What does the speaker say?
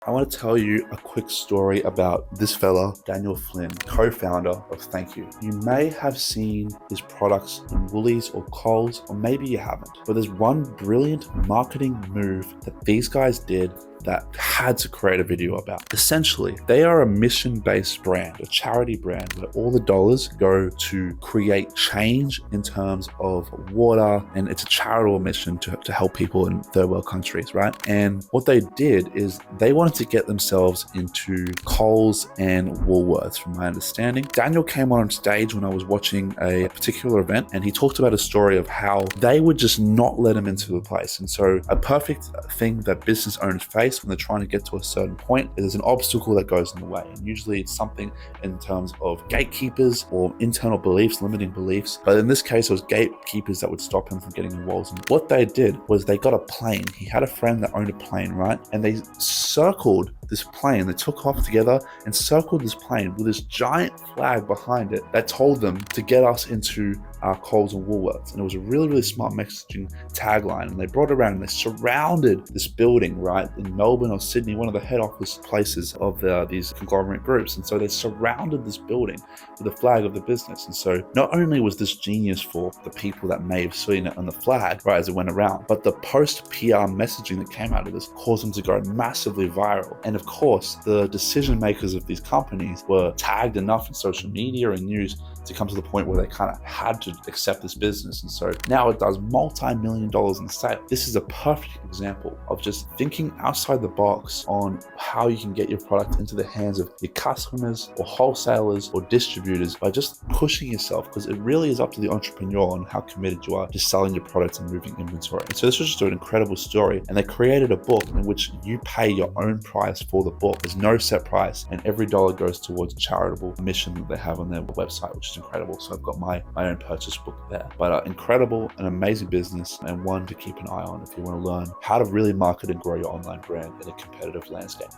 I want to tell you a quick story about this fella, Daniel Flynn, co-founder of Thank You. You may have seen his products in Woolies or Coles, or maybe you haven't. But there's one brilliant marketing move that these guys did that had to create a video about. Essentially, they are a mission-based brand, a charity brand, where all the dollars go to create change in terms of water, and it's a charitable mission to help people in third world countries, right? And what they did is they wanted to get themselves into Coles and Woolworths, from my understanding. Daniel came on stage when I was watching a particular event, and he talked about a story of how they would just not let him into the place. And so a perfect thing that business owners face when they're trying to get to a certain point is there's an obstacle that goes in the way. And usually it's something in terms of gatekeepers or internal beliefs, limiting beliefs. But in this case, it was gatekeepers that would stop him from getting involved. And what they did was they got a plane. He had a friend that owned a plane, right? And they circled this plane. They took off together and circled this plane with this giant flag behind it that told them to get us into Coles and Woolworths. And it was a really, really smart messaging tagline. And they brought it around and they surrounded this building, right, in Melbourne or Sydney, one of the head office places of these conglomerate groups. And so they surrounded this building with the flag of the business. And so not only was this genius for the people that may have seen it on the flag, right, as it went around, but the post PR messaging that came out of this caused them to go massively viral. And of course, the decision makers of these companies were tagged enough in social media and news to come to the point where they kind of had to accept this business. And so now it does multi-million dollars in sales. This is a perfect example of just thinking outside the box on how you can get your product into the hands of your customers or wholesalers or distributors by just pushing yourself, because it really is up to the entrepreneur on how committed you are to selling your products and moving inventory. And so this was just an incredible story. And they created a book in which you pay your own price for the book. There's no set price, and every dollar goes towards a charitable mission that they have on their website, which is incredible. So I've got my own purchase book there. But incredible, an amazing business, and one to keep an eye on if you want to learn how to really market and grow your online brand in a competitive landscape.